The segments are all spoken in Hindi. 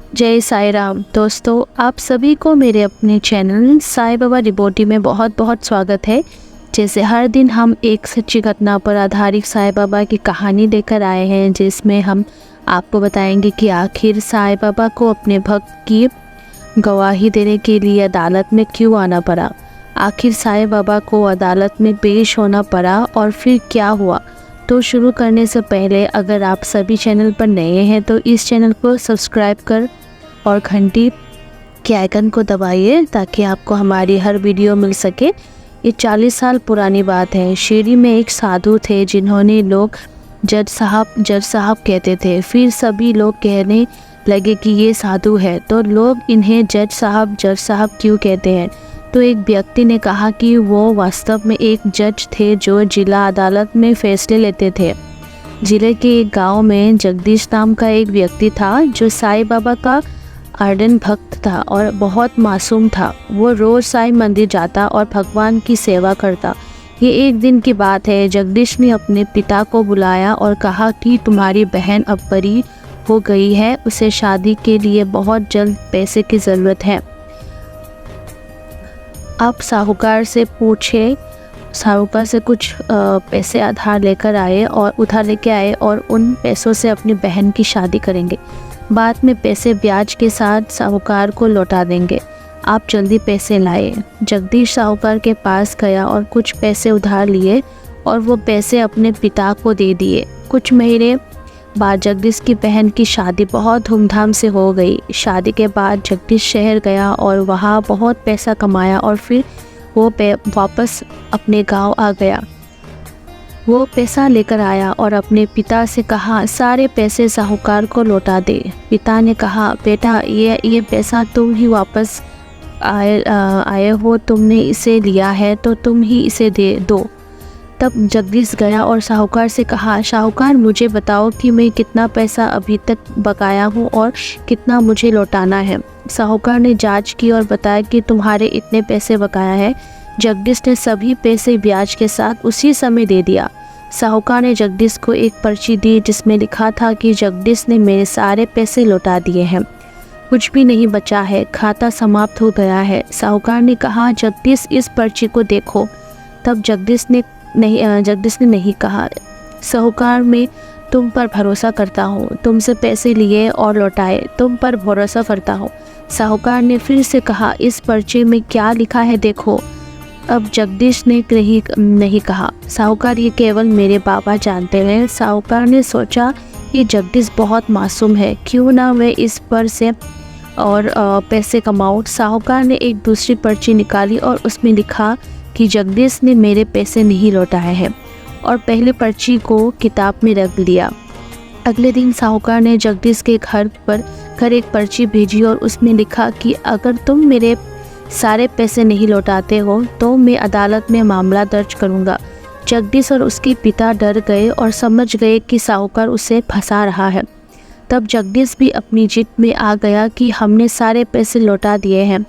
जय साई राम। दोस्तों, आप सभी को मेरे अपने चैनल साईं बाबा डिवोटी में बहुत बहुत स्वागत है। जैसे हर दिन हम एक सच्ची घटना पर आधारित साईं बाबा की कहानी लेकर आए हैं, जिसमें हम आपको बताएंगे कि आखिर साईं बाबा को अपने भक्त की गवाही देने के लिए अदालत में क्यों आना पड़ा। आखिर साईं बाबा को अदालत में पेश होना पड़ा और फिर क्या हुआ। तो शुरू करने से पहले अगर आप सभी चैनल पर नए हैं तो इस चैनल को सब्सक्राइब कर और घंटी के आइकन को दबाइए ताकि आपको हमारी हर वीडियो मिल सके। ये 40 साल पुरानी बात है। शिरडी में एक साधु थे जिन्होंने लोग जज साहब कहते थे। फिर सभी लोग कहने लगे कि ये साधु है तो लोग इन्हें जज साहब क्यों कहते हैं। तो एक व्यक्ति ने कहा कि वो वास्तव में एक जज थे जो जिला अदालत में फैसले लेते थे। जिले के एक गांव में जगदीश नाम का एक व्यक्ति था जो साईं बाबा का आर्डन भक्त था और बहुत मासूम था। वो रोज़ साईं मंदिर जाता और भगवान की सेवा करता। ये एक दिन की बात है। जगदीश ने अपने पिता को बुलाया और कहा कि तुम्हारी बहन अब बड़ी हो गई है, उसे शादी के लिए बहुत जल्द पैसे की ज़रूरत है। आप साहूकार से कुछ पैसे उधार लेके आए और उन पैसों से अपनी बहन की शादी करेंगे। बाद में पैसे ब्याज के साथ साहूकार को लौटा देंगे। आप जल्दी पैसे लाए। जगदीश साहूकार के पास गया और कुछ पैसे उधार लिए और वो पैसे अपने पिता को दे दिए। कुछ महीने बाद जगदीश की बहन की शादी बहुत धूमधाम से हो गई। शादी के बाद जगदीश शहर गया और वहाँ बहुत पैसा कमाया और फिर वो वापस अपने गांव आ गया। वो पैसा लेकर आया और अपने पिता से कहा सारे पैसे साहूकार को लौटा दे। पिता ने कहा बेटा ये पैसा तुम ही वापस आए हो, तुमने इसे लिया है तो तुम ही इसे दे दो। तब जगदीश गया और साहूकार से कहा साहूकार मुझे बताओ कि मैं कितना पैसा अभी तक बकाया हूँ और कितना मुझे लौटाना है। साहूकार ने जांच की और बताया कि तुम्हारे इतने पैसे बकाया है। जगदीश ने सभी पैसे ब्याज के साथ उसी समय दे दिया। साहूकार ने जगदीश को एक पर्ची दी जिसमें लिखा था कि जगदीश ने मेरे सारे पैसे लौटा दिए हैं, कुछ भी नहीं बचा है, खाता समाप्त हो गया है। साहूकार ने कहा जगदीश इस पर्ची को देखो। तब जगदीश ने नहीं कहा साहूकार मैं तुम पर भरोसा करता हूँ, तुमसे पैसे लिए और लौटाए, तुम पर भरोसा करता हूँ। साहूकार ने फिर से कहा इस पर्चे में क्या लिखा है देखो। अब जगदीश ने नहीं कहा साहूकार ये केवल मेरे बाबा जानते हैं। साहूकार ने सोचा ये जगदीश बहुत मासूम है, क्यों ना मैं इस पर से और पैसे कमाऊँ। साहूकार ने एक दूसरी पर्ची निकाली और उसमें लिखा कि जगदीश ने मेरे पैसे नहीं लौटाए हैं और पहले पर्ची को किताब में रख लिया। अगले दिन साहूकार ने जगदीश के घर एक पर्ची भेजी और उसमें लिखा कि अगर तुम मेरे सारे पैसे नहीं लौटाते हो तो मैं अदालत में मामला दर्ज करूंगा। जगदीश और उसके पिता डर गए और समझ गए कि साहूकार उसे फंसा रहा है। तब जगदीश भी अपनी जिद में आ गया कि हमने सारे पैसे लौटा दिए हैं।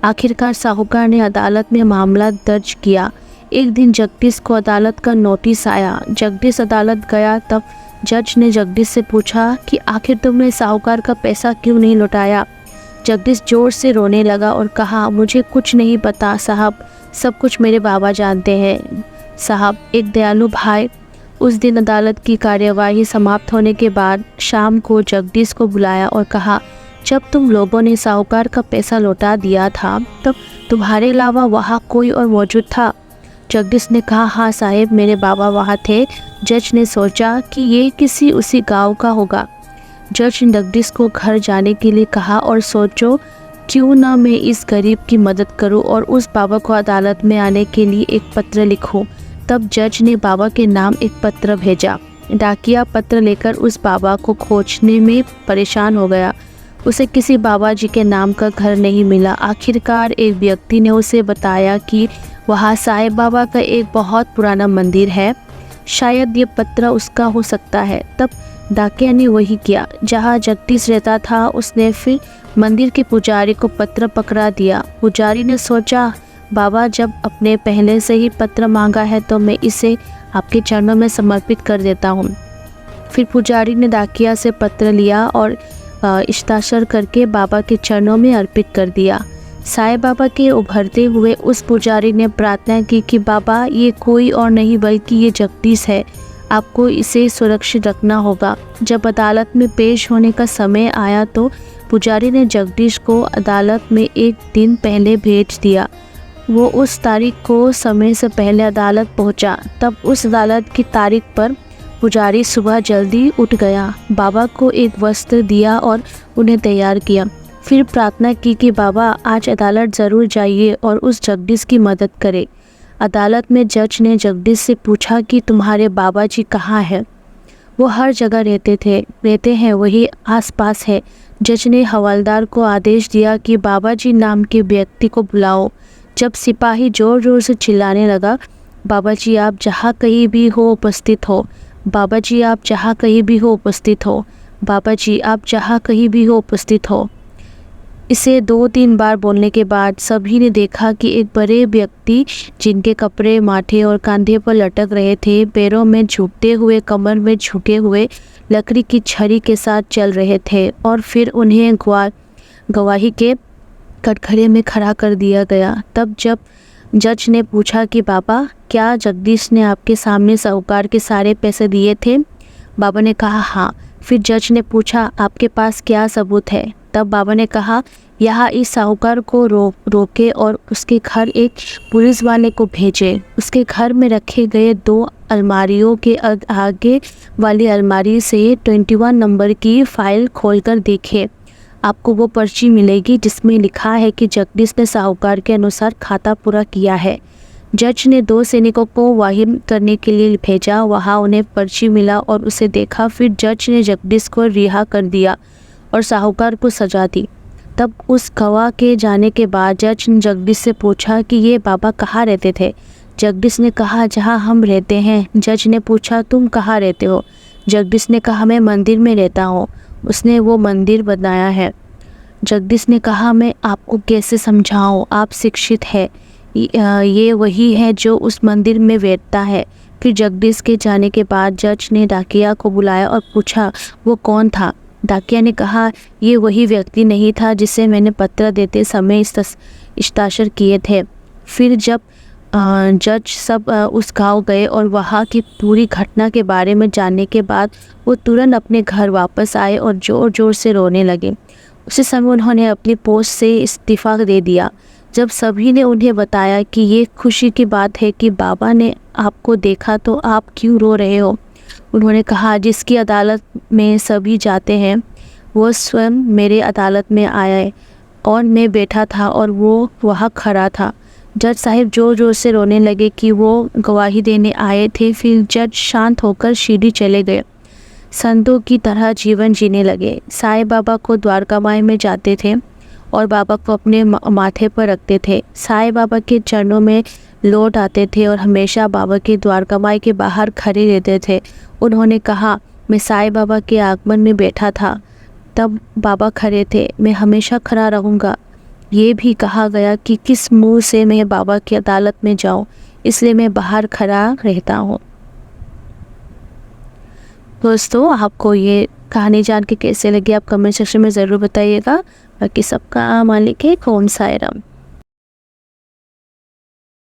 आखिरकार साहूकार ने अदालत में मामला दर्ज किया। एक दिन जगदीश को अदालत का नोटिस आया। जगदीश अदालत गया। तब जज ने जगदीश से पूछा कि आखिर तुमने साहूकार का पैसा क्यों नहीं लौटाया। जगदीश जोर से रोने लगा और कहा मुझे कुछ नहीं पता साहब, सब कुछ मेरे बाबा जानते हैं साहब, एक दयालु भाई। उस दिन अदालत की कार्यवाही समाप्त होने के बाद शाम को जगदीश को बुलाया और कहा जब तुम लोगों ने साहूकार का पैसा लौटा दिया था तब तुम्हारे अलावा वहाँ कोई और मौजूद था। जगदीश ने कहा हाँ साहेब, मेरे बाबा वहाँ थे। जज ने सोचा कि ये किसी उसी गांव का होगा। जज ने जगदीश को घर जाने के लिए कहा और सोचो क्यों ना मैं इस गरीब की मदद करूं और उस बाबा को अदालत में आने के लिए एक पत्र लिखूं। तब जज ने बाबा के नाम एक पत्र भेजा। डाकिया पत्र लेकर उस बाबा को खोजने में परेशान हो गया। उसे किसी बाबा जी के नाम का घर नहीं मिला। आखिरकार एक व्यक्ति ने उसे बताया कि वहाँ साईं बाबा का एक बहुत पुराना मंदिर है, शायद ये पत्र उसका हो सकता है। तब डाकिया ने वही किया जहाँ जगदीश रहता था। उसने फिर मंदिर के पुजारी को पत्र पकड़ा दिया। पुजारी ने सोचा बाबा जब अपने पहले से ही पत्र मांगा है तो मैं इसे आपके चरणों में समर्पित कर देता हूँ। फिर पुजारी ने डाकिया से पत्र लिया और इस्ताक्षर करके बाबा के चरणों में अर्पित कर दिया। साईं बाबा के उभरते हुए उस पुजारी ने प्रार्थना की कि बाबा, ये कोई और नहीं बल्कि ये जगदीश है, आपको इसे सुरक्षित रखना होगा। जब अदालत में पेश होने का समय आया तो पुजारी ने जगदीश को अदालत में एक दिन पहले भेज दिया। वो उस तारीख को समय से पहले अदालत पहुंचा। तब उस अदालत की तारीख पर पुजारी सुबह जल्दी उठ गया, बाबा को एक वस्त्र दिया और उन्हें तैयार किया। फिर प्रार्थना की कि बाबा, आज अदालत ज़रूर जाइए और उस जगदीश की मदद करें। अदालत में जज ने जगदीश से पूछा कि तुम्हारे बाबा जी कहाँ हैं? वो हर जगह रहते हैं, वही आसपास है। जज ने हवलदार को आदेश दिया कि बाबा जी नाम के व्यक्ति को बुलाओ। जब सिपाही ज़ोर ज़ोर से चिल्लाने लगा, बाबा जी आप जहाँ कहीं भी हो उपस्थित हो, बाबा जी आप जहाँ कहीं भी हो उपस्थित हो, बाबा जी आप जहाँ कहीं भी हो उपस्थित हो। इसे 2-3 बार बोलने के बाद सभी ने देखा कि एक बड़े व्यक्ति, जिनके कपड़े माथे और कंधे पर लटक रहे थे, पैरों में झुकते हुए, कमर में झुके हुए लकड़ी की छड़ी के साथ चल रहे थे और फिर उन्हें गवाही के कटघरे में खड़ा कर दिया गया। तब जब जज ने पूछा कि बाबा, क्या जगदीश ने आपके सामने साहूकार के सारे पैसे दिए थे? बाबा ने कहा हाँ। फिर जज ने पूछा, आपके पास क्या सबूत है? तब बाबा ने कहा, यहाँ इस साहूकार को रोके और उसके घर एक पुलिस वाले को भेजे। उसके घर में रखे गए 2 अलमारियों के आगे वाली अलमारी से 21 नंबर की फाइल खोलकर देखे। आपको वो पर्ची मिलेगी जिसमें लिखा है कि जगदीश ने साहूकार के अनुसार खाता पूरा किया है। जज ने 2 सैनिकों को वाहिम करने के लिए भेजा। वहाँ उन्हें पर्ची मिला और उसे देखा। फिर जज ने जगदीश को रिहा कर दिया और साहूकार को सजा दी। तब उस गवाह के जाने के बाद जज ने जगदीश से पूछा कि ये बाबा कहाँ रहते थे? जगदीश ने कहा, जहाँ हम रहते हैं। जज ने पूछा, तुम कहाँ रहते हो? जगदीश ने कहा, मैं मंदिर में रहता हूँ, उसने वो मंदिर बनाया है। जगदीश ने कहा, मैं आपको कैसे समझाऊँ, आप शिक्षित हैं, ये वही है जो उस मंदिर में बैठता है। फिर जगदीश के जाने के बाद जज ने डाकिया को बुलाया और पूछा वो कौन था। डाकिया ने कहा, ये वही व्यक्ति नहीं था जिसे मैंने पत्र देते समय हस्ताक्षर किए थे। फिर जब जज सब उस गांव गए और वहाँ की पूरी घटना के बारे में जानने के बाद वो तुरंत अपने घर वापस आए और ज़ोर ज़ोर से रोने लगे। उसी समय उन्होंने अपनी पोस्ट से इस्तीफ़ा दे दिया। जब सभी ने उन्हें बताया कि ये खुशी की बात है कि बाबा ने आपको देखा, तो आप क्यों रो रहे हो? उन्होंने कहा, जिसकी अदालत में सभी जाते हैं वो स्वयं मेरे अदालत में आया और मैं बैठा था और वो वहाँ खड़ा था। जज साहिब ज़ोर ज़ोर से रोने लगे कि वो गवाही देने आए थे। फिर जज शांत होकर सीढ़ी चले गए, संतों की तरह जीवन जीने लगे। साईं बाबा को द्वारका माई में जाते थे और बाबा को अपने माथे पर रखते थे। साईं बाबा के चरणों में लौट आते थे और हमेशा बाबा के द्वारका माई के बाहर खड़े रहते थे। उन्होंने कहा, मैं साईं बाबा के आगमन में बैठा था, तब बाबा खड़े थे, मैं हमेशा खड़ा रहूँगा। ये भी कहा गया कि किस मुँह से मैं बाबा की अदालत में जाऊँ, इसलिए मैं बाहर खड़ा रहता हूँ। दोस्तों, आपको ये कहानी जान के कैसे लगी आप कमेंट सेक्शन में ज़रूर बताइएगा। बाकी सबका मालिक है। ओम साईं राम।